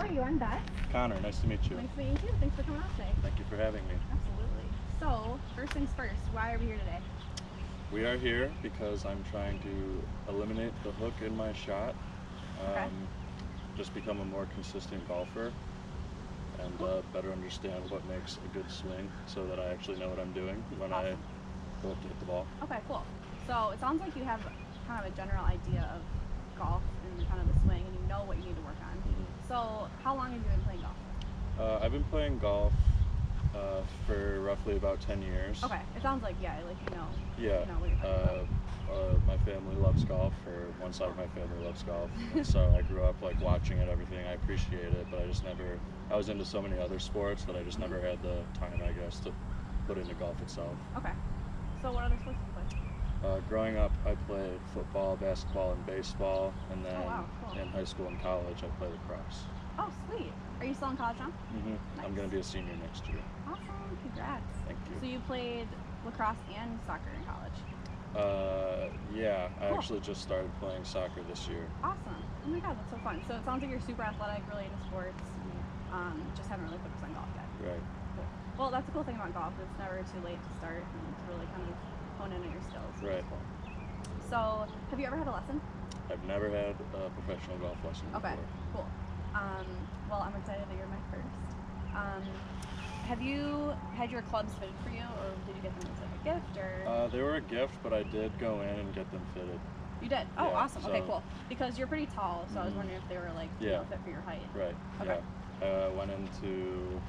are you? I'm Beth. Connor, nice to meet you. Nice meeting you. Thanks for coming out today. Thank you for having me. Absolutely. So, first things first, why are we here today? We are here because I'm trying to eliminate the hook in my shot, Okay. just become a more consistent golfer, and better understand what makes a good swing so that I actually know what I'm doing when I go up to hit the ball. Okay, cool. So, it sounds like you have kind of a general idea of golf and kind of the swing, and you know what you need to work on. So, how long have you been playing golf? I've been playing golf for roughly about 10 years. Okay, it sounds like, yeah, like you know. Yeah. You know what you're talking about. My family loves golf, or one side of my family loves golf. And so I grew up like watching it, everything. I appreciate it, but I was into so many other sports that I just never had the time, I guess, to put into golf itself. Okay. So, what other sports do you play? Growing up, I played football, basketball, and baseball, and then wow, cool. in high school and college, I played lacrosse. Oh, sweet. Are you still in college now? Nice. I'm going to be a senior next year. Awesome. Congrats. Thank you. So, you played lacrosse and soccer in college? Yeah, I Cool. actually just started playing soccer this year. Awesome. Oh my god, that's so fun. So it sounds like you're super athletic, really into sports. Just haven't really focused on golf yet. Right. Cool. Well, that's the cool thing about golf. It's never too late to start and to really kind of hone in on your skills. Which is Right. cool. So, have you ever had a lesson? I've never had a professional golf lesson before. Okay, cool. Well, I'm excited that you're my first. Have you had your clubs fitted for you, or did you get them as like a gift, or? They were a gift, but I did go in and get them fitted. You did? Oh, Yeah, awesome. Okay, so- cool. Because you're pretty tall, so I was wondering if they were like fit for your height. Right. Okay. Yeah. I went into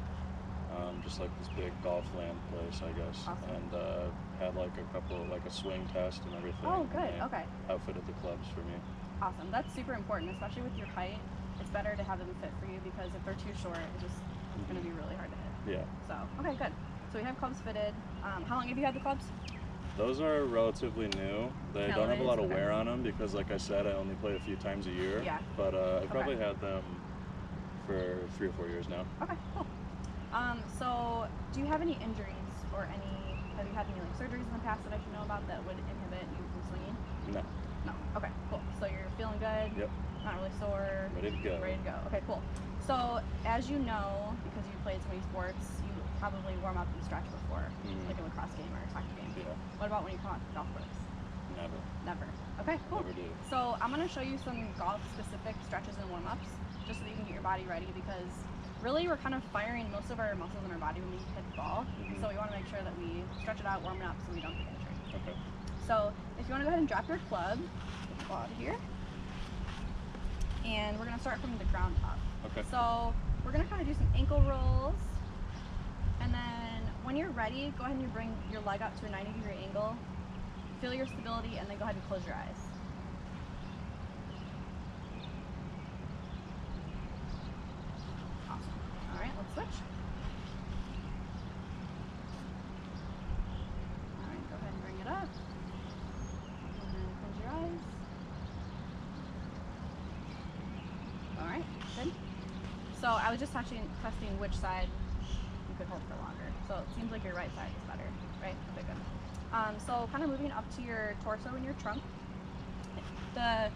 just like this big golf land place, I guess, Awesome. and had like a swing test and everything. Oh, good. And they Okay. outfitted the clubs for me. Awesome. That's super important, especially with your height. It's better to have them fit for you because if they're too short, it's going to be really hard to hit. Yeah. So, okay, good. So we have clubs fitted. How long have you had the clubs? Those are relatively new. They don't have a lot of Okay. wear on them because, like I said, I only play a few times a year. Yeah. But I've probably had them for 3 or 4 years now. Okay, cool. So do you have any injuries or have you had any like surgeries in the past that I should know about that would inhibit you from swinging? No. No. Okay, cool. So you're feeling good? Yep. Not really sore? Ready to go. Ready to go. Okay, cool. So as you know, because you played so many sports, you probably warm up and stretch before, like a lacrosse game or a soccer game. Yeah. What about when you come out to the golf course? Never. Never. Okay, cool. Never do. So I'm going to show you some golf-specific stretches and warm-ups, just so that you can get your body ready, because really we're kind of firing most of our muscles in our body when we hit the ball. So we want to make sure that we stretch it out, warm it up, so we don't get injured. Okay. So if you want to go ahead and drop your club, get the ball out of here. And we're going to start from the ground up. Okay. So we're going to kind of do some ankle rolls. And then when you're ready, go ahead and you bring your leg up to a 90-degree angle. Feel your stability, and then go ahead and close your eyes. Awesome. All right, let's switch. All right, go ahead and bring it up. And then close your eyes. All right, good. So I was just testing which side you could hold for longer. So it seems like your right side is better, right? Okay, good. So kind of moving up to your torso and your trunk. The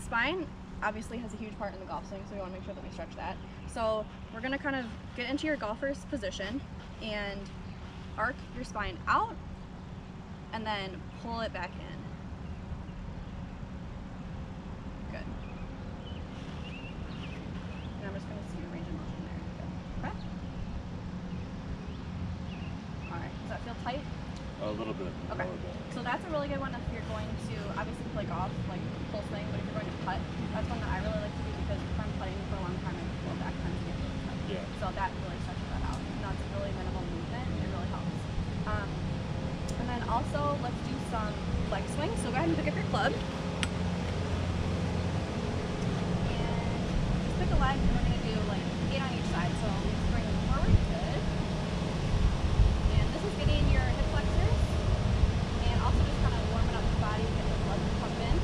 spine obviously has a huge part in the golf swing, so we want to make sure that we stretch that. So we're going to kind of get into your golfer's position and arc your spine out and then pull it back in. Good. And I'm just going to see your range of motion there. Good. Okay? Alright, does that feel tight? A little bit. Okay. A little bit. So that's a really good one if you're going to obviously play golf, like full swing, but if you're going to putt, that's one that I really like to do because if I'm putting for a long time, I feel back tends to get really tight. Yeah. So that really stretches that out. Even though it's a really minimal movement, it really helps. And then also, let's do some leg swings. So go ahead and pick up your club. And just pick a leg, and we're going to do like 8 on each side. So let's bring them forward. Good. And this is getting your hip flexors. And also just kind of warming up the body, get the blood pumping.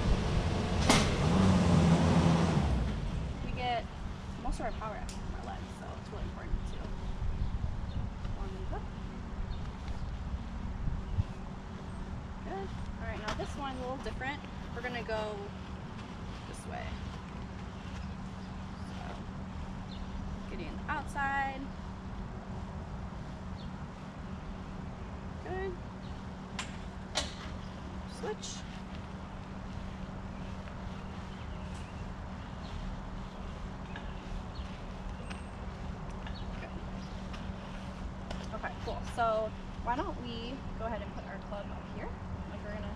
We get most of our power actually from our legs, so it's really important too. One hook. Good. Alright, now this one a little different. We're gonna go this way. So outside. Good. Switch. Okay, cool. So why don't we go ahead and put our club up here? Like we're gonna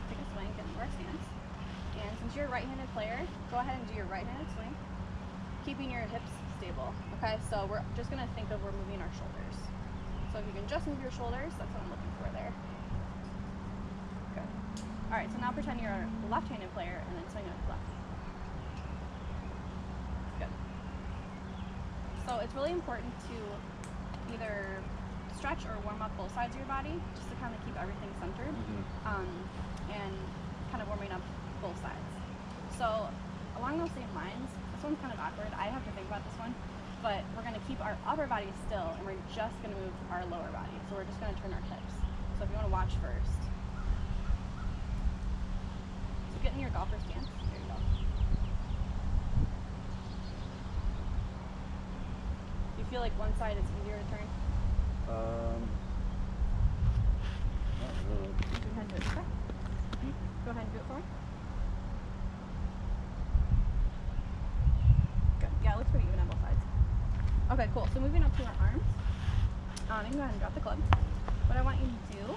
take a swing and our stance. And since you're a right-handed player, go ahead and do your right-handed swing, keeping your hips stable. Okay, so we're just gonna think of we're moving our shoulders. So if you can just move your shoulders, that's what I'm looking for there. Good. All right, so now pretend you're a left-handed player and then swing it left. Good. So it's really important to either stretch or warm up both sides of your body just to kind of keep everything centered and kind of warming up both sides. So along those same lines, this one's kind of awkward. I have to think about this one, but we're going to keep our upper body still and we're just going to move our lower body. So we're just going to turn our hips. So if you want to watch first. So get in your golfer stance. There you go. Do you feel like one side is easier to turn? Not really. Go ahead and do it. Okay. Go ahead and do it for me. Good. Yeah, it looks pretty even on both sides. Okay, cool. So moving up to our arms, you can go ahead and drop the club. What I want you to do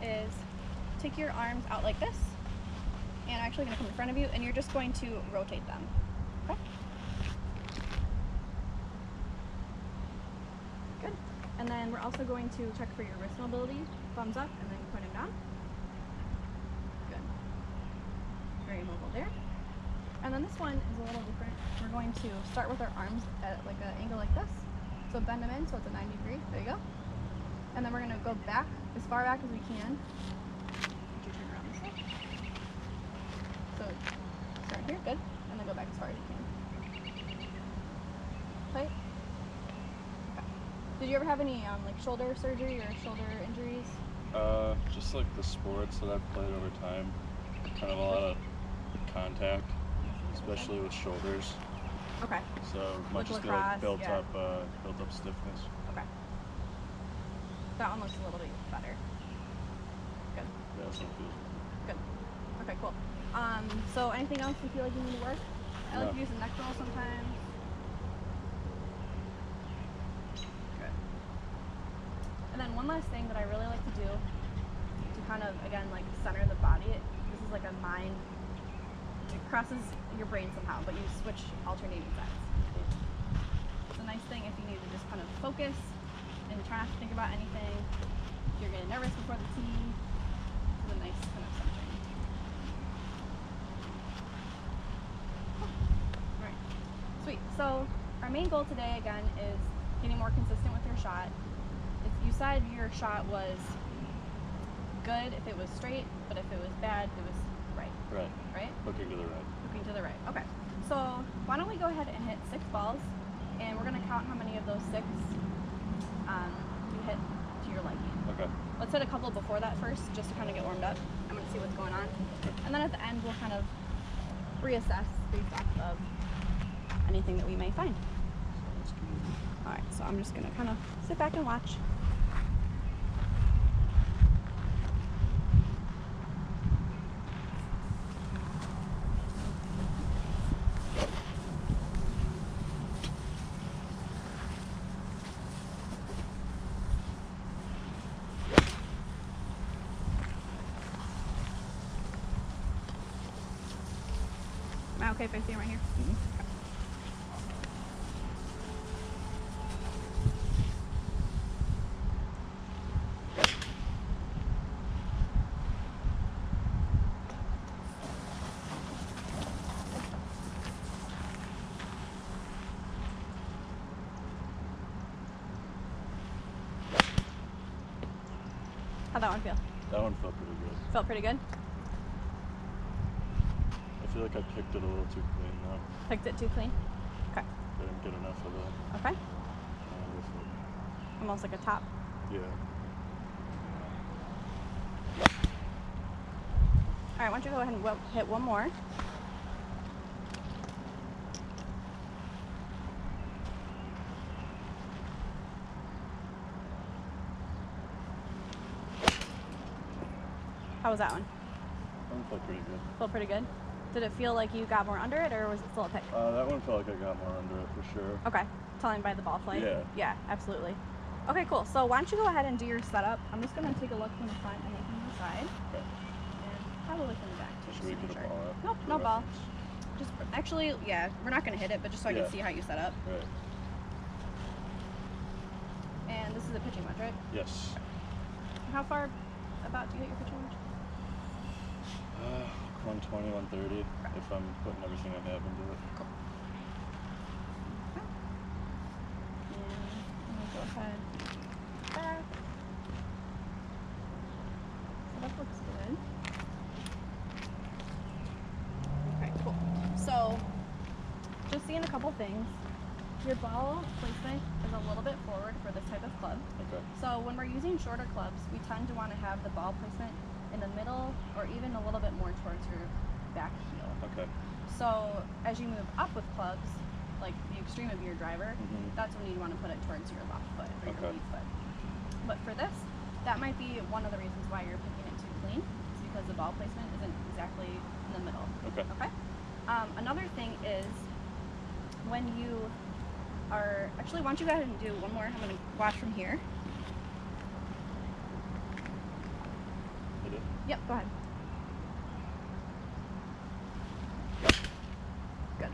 is take your arms out like this, and I'm actually going to come in front of you, and you're just going to rotate them. Okay? Good. And then we're also going to check for your wrist mobility. Thumbs up, and then point them down. Good. Very mobile there. And then this one is a little different. We're going to start with our arms at like an angle like this. So bend them in so it's a 90 degree. There you go. And then we're going to go back as far back as we can. Would you turn around this way? So start here, good. And then go back as far as you can. Tight. Okay. Did you ever have any like shoulder surgery or shoulder injuries? Just like the sports that I've played over time, kind of a lot of contact, especially with shoulders. Okay. So Like might just be lacrosse, like built yeah. up stiffness. Okay. That one looks a little bit better. Good. Yeah, that's what it feels like. Good. Okay, cool. So anything else you feel like you need to work? I like No. to use the neck roll sometimes. Good. And then one last thing that I really like to do to kind of, again, like center the body, this is like a mind, it crosses your brain somehow, but you switch alternating sides. It's a nice thing if you need to just kind of focus and try not to think about anything. If you're getting nervous before the tee, it's a nice kind of centering. Alright, sweet. So our main goal today again is getting more consistent with your shot. You said your shot was good if it was straight, but if it was bad, it was right. Right. Right? Looking to the right. Looking to the right. Okay. So why don't we go ahead and hit 6 balls, and we're gonna count how many of those 6 you hit to your liking. Okay. Let's hit a couple before that first, just to kind of get warmed up. I'm gonna see what's going on, and then at the end we'll kind of reassess based off of anything that we may find. Sounds good. All right. So I'm just gonna kind of sit back and watch. Am I okay if I see him right here? How'd that one feel? That one felt pretty good. Felt pretty good? I feel like I picked it a little too clean though. Picked it too clean? Okay. I didn't get enough of the Okay. with Almost like a top. it. Yeah. All right, why don't you go ahead and hit one more. How was that one? That one felt pretty good. Felt pretty good? Did it feel like you got more under it, or was it still a pick? That one felt like I got more under it for sure. Okay. Telling by the ball flight? Yeah. Yeah, absolutely. Okay, cool. So why don't you go ahead and do your setup. I'm just going to take a look from the front and then from the side. Okay. And probably from the back too. Should we just to get make a ball sure. out? Nope, for no ball. reference? Just actually, yeah, we're not going to hit it, but just so I Yeah. can see how you set up. Right. And this is a pitching wedge, right? Yes. How far about do you hit your pitching wedge? 120, 130 if I'm putting everything I have into it. Cool. Okay. And I'm going to go ahead back. So that looks good. Okay, cool. So, just seeing a couple things. Your ball placement is a little bit forward for this type of club. Okay. So when we're using shorter clubs, we tend to want to have the ball placement in the middle or even a little bit more towards your back heel. Okay. So as you move up with clubs, like the extreme of your driver, Mhm. that's when you want to put it towards your left foot or your Okay. lead foot. But for this, that might be one of the reasons why you're picking it too clean. It's because the ball placement isn't exactly in the middle. Okay. Okay. Another thing is when you are actually, why don't you go ahead and do one more? I'm going to watch from here. Hit it. Yep, go ahead. Good.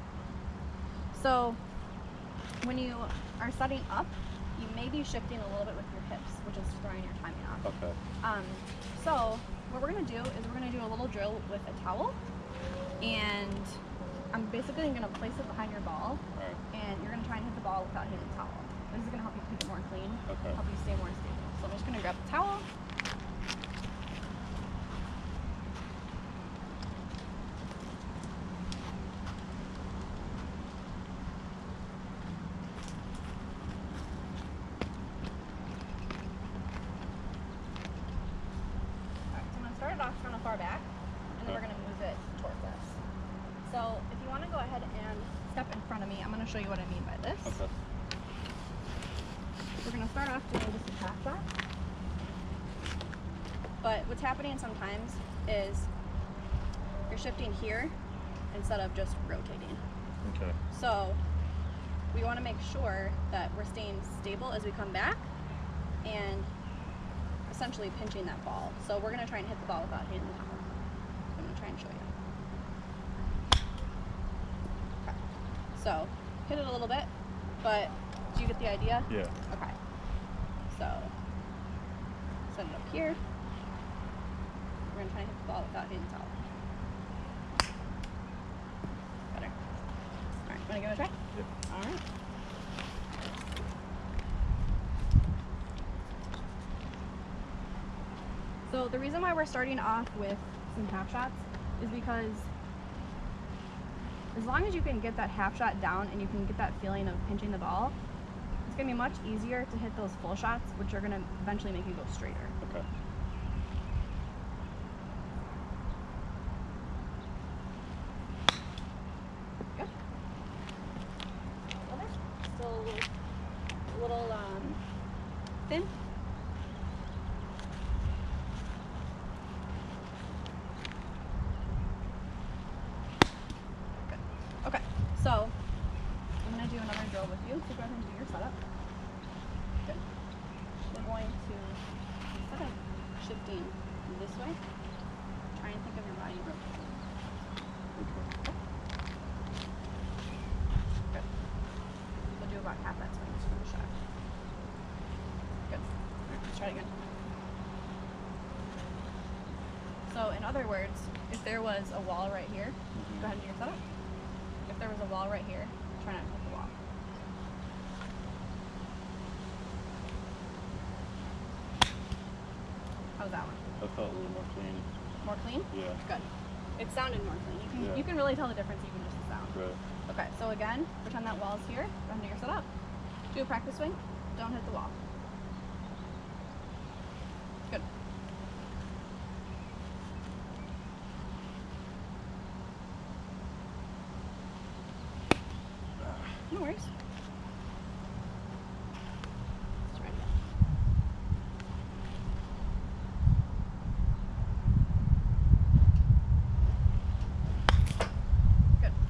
So when you are setting up, you may be shifting a little bit with your hips, which is throwing your timing off. Okay. So what we're going to do is we're going to do a little drill with a towel, and I'm basically going to place it behind your ball, Alright. and you're going to try and hit the ball without hitting the towel. This is going to help you keep it more clean, Okay. help you stay more stable. So I'm just going to grab the towel. Alright, so I'm going to start it off kind of far back, and then we're going to move it towards us. So if you want to go ahead and step in front of me, I'm going to show you what I mean by this. Okay. We're going to start off doing just a half shot. But what's happening sometimes is you're shifting here instead of just rotating. Okay. So we want to make sure that we're staying stable as we come back and essentially pinching that ball. So we're going to try and hit the ball without hitting the towel. I'm going to try and show you. Okay. So hit it a little bit, but do you get the idea? Yeah. Okay. So set it up here. We're going to try and hit the ball without hitting the towel. Better. Alright, want to give it a try? Yep. Alright. So the reason why we're starting off with some half shots is because as long as you can get that half shot down and you can get that feeling of pinching the ball, it's going to be much easier to hit those full shots, which are going to eventually make you go straighter. Okay. Good. Other? Still a little thin. Good. Okay. So I'm gonna do another drill with you. So go ahead and do your setup. Good. We're going to, instead of shifting this way, try and think of your body rotating. Okay. Good. We'll do about half that swing just for the shot. Good. Let's try it again. So in other words, if there was a wall right here, go ahead and do your setup. If there was a wall right here, try not to hit the wall. How's that one? That felt a little more clean. More clean? Yeah. Good. It sounded more clean. Yeah. You can really tell the difference even just the sound. Right. Okay, so again, pretend that wall's here. Go ahead and do your setup. Do a practice swing. Don't hit the wall. Good. No worries. Let's try it again.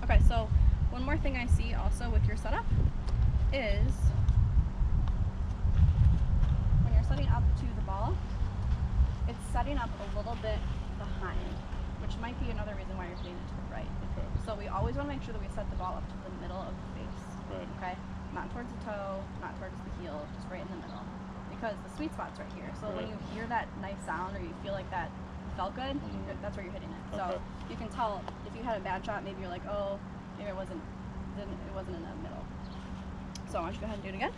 Okay, so one more thing I see also with your setup is when you're setting up to the ball, it's setting up a little bit behind, which might be another reason why you're hitting it to the right. Okay. So we always want to make sure that we set the ball up to the middle of the face. Right. Okay? Not towards the toe, not towards the heel, just right in the middle. Because the sweet spot's right here. So when Right. you hear that nice sound or you feel like that felt good, that's where you're hitting it. So Okay. you can tell if you had a bad shot, maybe you're like, oh, maybe it wasn't in the middle. So why don't you go ahead and do it again?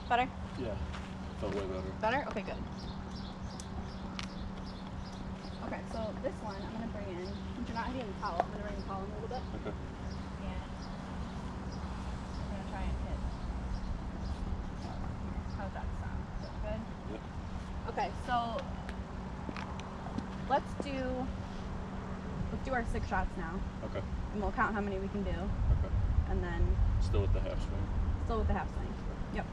Better? Yeah. Felt way better. Better? Okay, good. Okay, so this one I'm gonna bring in, since you're not hitting the towel, I'm gonna bring the towel in a little bit. Okay. And I'm gonna try and hit. How's that sound? Is that good? Yep. Okay, so let's do our 6 shots now. Okay. And we'll count how many we can do. Okay. And then Still with the half swing. still with the half swing. Yep.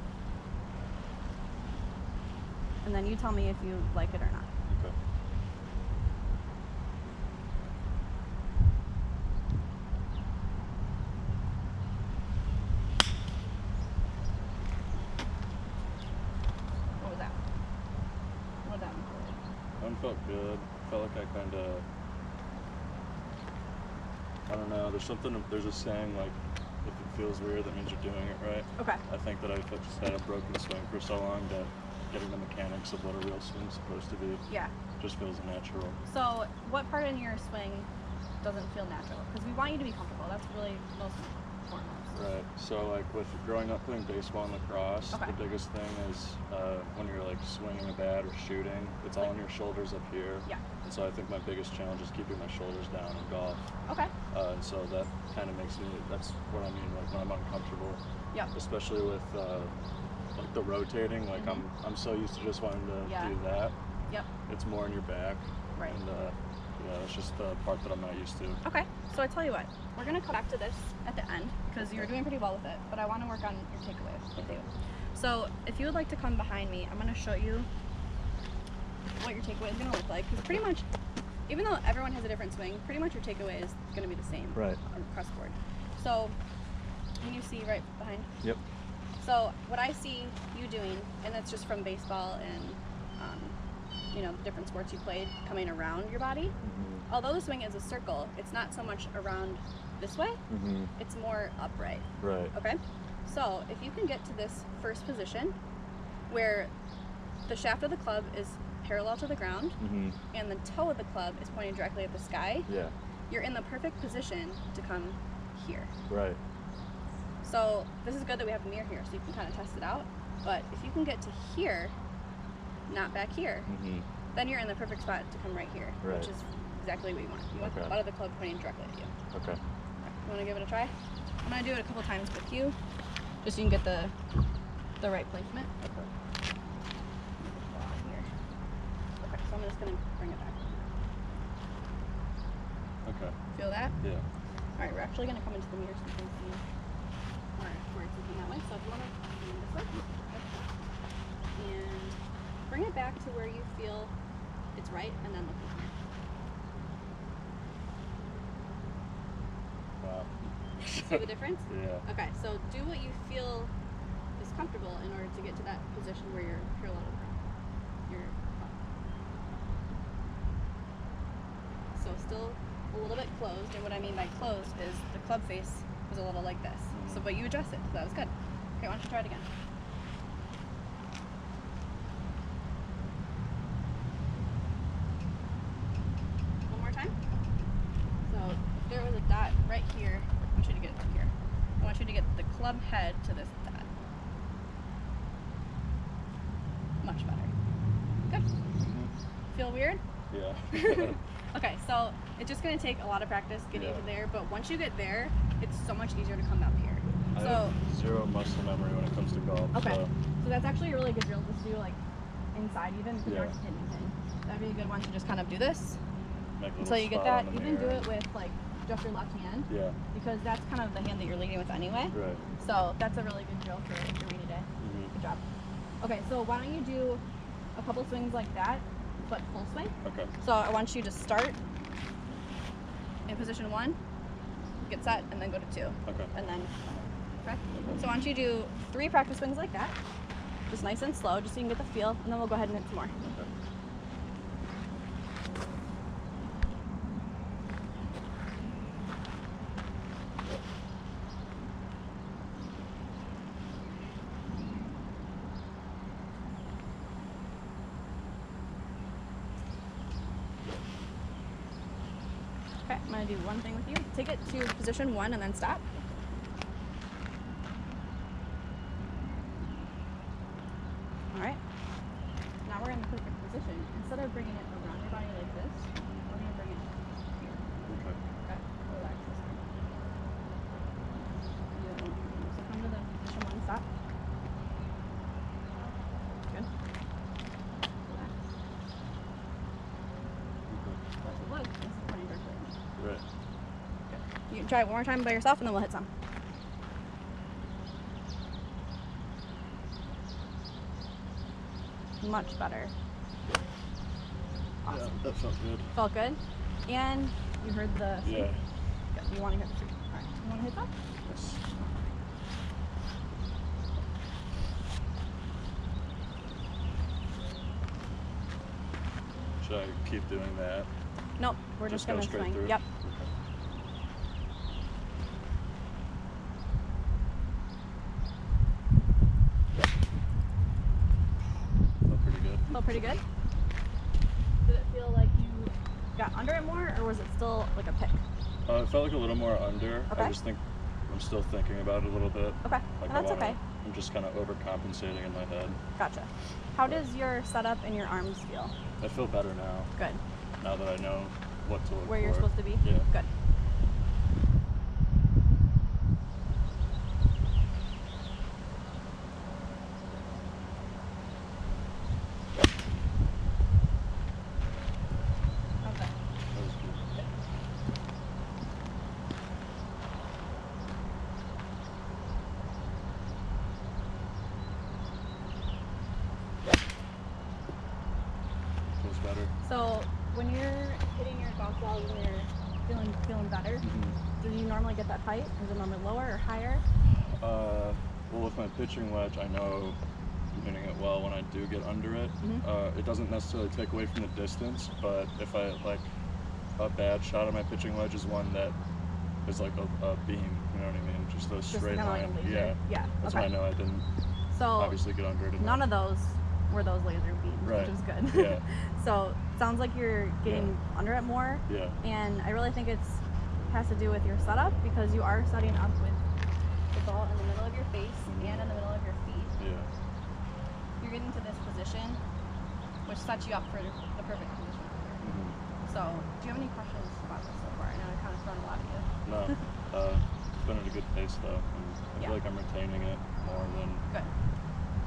And then you tell me if you like it or not. Okay. What was that? What was that one? That one felt good. Felt like I kind of, I don't know. There's a saying like, if it feels weird, that means you're doing it right. Okay. I think that I've just had a broken swing for so long that getting the mechanics of what a real swing's supposed to be Yeah. just feels natural. So, what part in your swing doesn't feel natural? Because we want you to be comfortable. That's really most foremost. Right. So like with growing up playing baseball and lacrosse, Okay. the biggest thing is when you're like swinging a bat or shooting, it's all on your shoulders up here. Yeah. And so I think my biggest challenge is keeping my shoulders down in golf. Okay. And so that kind of makes me, that's what I mean, like when I'm uncomfortable, Yep. especially with like the rotating, like I'm so used to just wanting to Yeah. do that. Yep. It's more in your back. Right. And yeah, that's just the part that I'm not used to. Okay. So I tell you what, we're gonna come back to this at the end because you're doing pretty well with it, but I want to work on your takeaways with Okay. you. So if you would like to come behind me, I'm gonna show you what your takeaway is gonna look like. Because pretty much, even though everyone has a different swing, pretty much your takeaway is gonna be the same. Right. Across the board. So can you see right behind? Yep. So what I see you doing, and that's just from baseball and you know, the different sports you played, coming around your body. Although the swing is a circle, it's not so much around this way. It's more upright. Right. Okay. So if you can get to this first position, where the shaft of the club is parallel to the ground, and the toe of the club is pointing directly at the sky, Yeah. you're in the perfect position to come here. Right. So this is good that we have a mirror here so you can kind of test it out. But if you can get to here, not back here, then you're in the perfect spot to come right here, Right. which is exactly what you want. You want the Okay. butt of the club pointing directly at you. Okay. You want to give it a try? I'm going to do it a couple times with you, just so you can get the right placement. Okay. Here. Okay, so I'm just going to bring it back. Okay. Feel that? Yeah. All right, we're actually going to come into the mirror so you can see where it's looking that way. So if you want to lean this way. And bring it back to where you feel it's right, and then look in here. Wow. See the difference? Yeah. Okay, so do what you feel is comfortable in order to get to that position where you're parallel to the ground. You're up. So still a little bit closed, and what I mean by closed is the club face was a little like this. So, but you adjust it, so that was good. Okay, why don't you try it again? One more time. So if there was a dot right here, I want you to get it to here. I want you to get the club head to this dot. Much better. Good. Feel weird? Yeah. Okay, so it's just going to take a lot of practice getting to there, but once you get there, it's so much easier to come up here. I So, have zero muscle memory when it comes to golf. okay, So, so that's actually a really good drill to do, like, inside even, because you aren't hitting anything. That'd be a good one to just kind of do this make a until little you get spot that. on the Even do mirror. it with, like, just your left hand, Yeah. because that's kind of the hand that you're leading with anyway. Right. So that's a really good drill for your rainy day. Mhm. Good job. Okay, so why don't you do a couple swings like that, but full swing. Okay. So I want you to start in position 1, get set, and then go to 2. Okay. And then, okay? So why don't you do 3 practice swings like that, just nice and slow, just so you can get the feel, and then we'll go ahead and hit some more. Okay. Okay, I'm gonna do one thing with you. Take it to position 1 and then stop. All right. Now we're in the perfect position. Instead of bringing it around your body like this, we're gonna bring it here. Okay. Okay, relax this time. So come to the position 1, stop. Good. Relax. That's it. Look, this is pointing directly at me. Right. Good. You can try it one more time by yourself, and then we'll hit some. Much better. Awesome. Yeah, that felt good. Felt good? And you heard the... Yeah. Good. You want to hit the... Alright. You want to hit that? Yes. Should I keep doing that? Nope. We're just go going to straight swing. through? Yep. Okay. Felt pretty good. Felt pretty good? Did it feel like you got under it more, or was it still like a pick? It felt like a little more under. Okay. I just think I'm still thinking about it a little bit. Okay. Like That's okay. I'm just kind of overcompensating in my head. Gotcha. How does your setup and your arms feel? I feel better now. Good. Now that I know what to look Where for. you're supposed to be? Yeah. Good. Okay. That was good. Feels better. So when you're hitting your golf balls and you're feeling better, do you normally get that height? Is it normally lower or higher? Well, with my pitching wedge, I know I'm hitting it well when I do get under it. Mhm. It doesn't necessarily take away from the distance, but if I like a bad shot on my pitching wedge is one that is like a beam, you know what I mean? Just a Just straight kind of like line. a laser. Yeah. Yeah. That's Okay. why I know I didn't So obviously get under it enough. none of those were those laser beams, Right. which was good. Yeah. So sounds like you're getting Yeah. under it more, Yeah. and I really think has to do with your setup, because you are setting up with the ball in the middle of your face and in the middle of your feet. Yeah. You're getting to this position, which sets you up for the perfect position. Mhm. So, do you have any questions about this so far? I know I kind of thrown a lot at you. No. It's been at a good pace though. I Yeah. feel like I'm retaining it more than Good.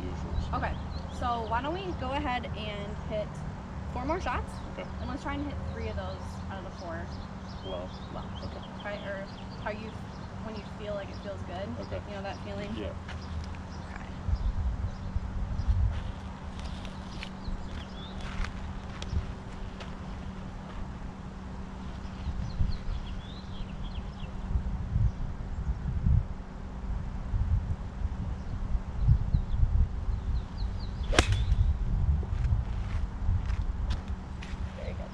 usual. So. Okay, so why don't we go ahead and hit 4 more shots, Okay. and let's try and hit 3 of those out of the 4 Well. well. Okay. Okay, or how you, when you feel like it feels good. Okay. You know that feeling? Yeah. Okay. Very good.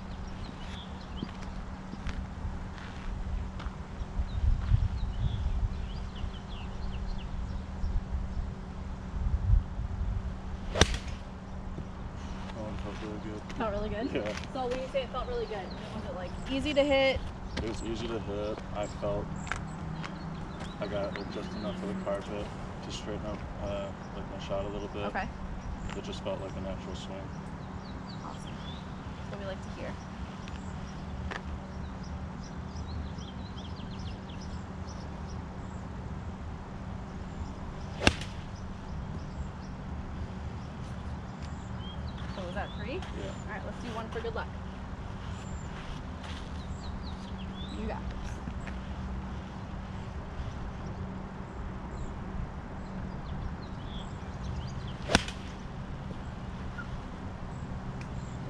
That one felt really good. Felt really good? Yeah. So when you say it felt really good, was it like easy to hit? It was easy to hit. I felt I got like just enough of the carpet to straighten up like my shot a little bit. Okay. It just felt like a natural swing. Awesome. That's what we like to hear. So was that 3? Yeah. Alright, let's do 1 for good luck. You got this.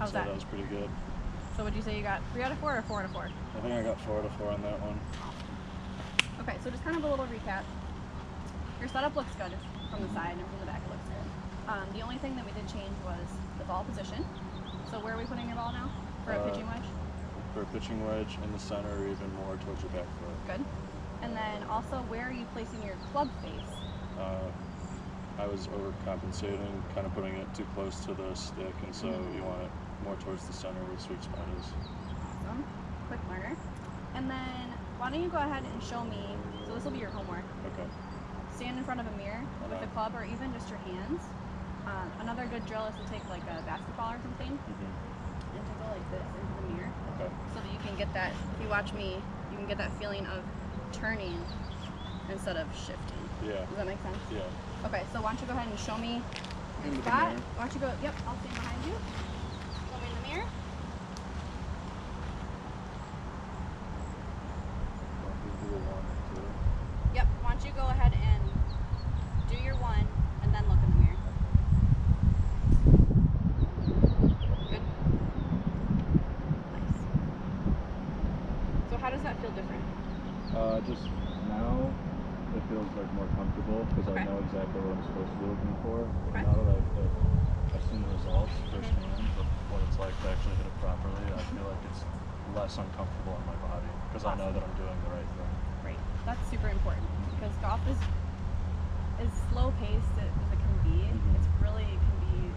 How's say that? that was pretty good. So would you say you got 3 out of 4 or 4 out of 4? I think I got 4 out of 4 on that one. Okay, so just kind of a little recap. Your setup looks good from the side and from the back it looks good. The only thing that we did change was the ball position. So where are we putting your ball now for a pitching wedge? For a pitching wedge in the center or even more towards your back foot. Good. And then also, where are you placing your club face? I was overcompensating, kind of putting it too close to the stick, and so you want it more towards the center where the sweet spot is. Awesome. Quick learner. And then, why don't you go ahead and show me, so this will be your homework. Okay. Stand in front of a mirror with a club or even just your hands. Another good drill is to take like a basketball or something and to go like this into the mirror. Okay. So that you can get that, if you watch me, you can get that feeling of turning instead of shifting. Yeah. Does that make sense? Yeah. Okay, so why don't you go ahead and show me your Into the spot. mirror. Why don't you go, yep, I'll stand behind you. Show me in the mirror. Do a 1, 2. Yep, why don't you go ahead and do your 1 and then look in the mirror. Good. Nice. So how does that feel different? Just now it feels like more comfortable because Okay. I know exactly what I'm supposed to be looking for. Okay. Now that I've seen the results firsthand of what it's like to actually hit it properly, I feel like it's less uncomfortable on my body because I know that I'm doing the right thing. Great. That's super important because golf is as slow paced as it can be. It's really can be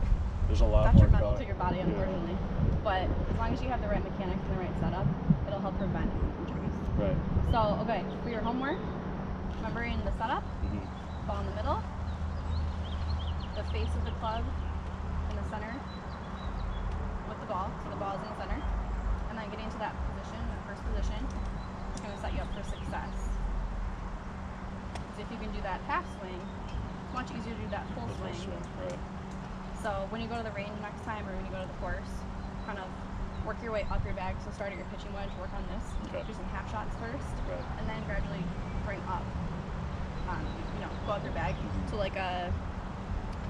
There's a lot more detrimental going. to your body, unfortunately. But as long as you have the right mechanics and the right setup, it'll help prevent injuries. Right. So, okay, for your homework, remembering the setup, ball in the middle, the face of the club in the center with the ball, so the ball is in the center, and then getting to that position, that first position, is going to set you up for success. Because if you can do that half swing, it's much easier to do that full swing. Right. So when you go to the range next time or when you go to the course, kind of work your way up your bag. So start at your pitching wedge, work on this, Okay. do some half shots first, Right. and then gradually bring up, go up your bag to like a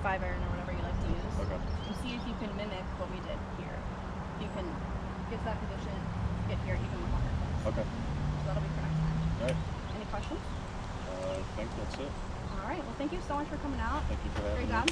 5-iron or whatever you like to use. Okay. And see if you can mimic what we did here. You can get to that position, get here even with longer clubs. Okay. So that'll be for next time. All right. Any questions? I think that's it. All right. Well, thank you so much for coming out. Thank you for having Great me. job.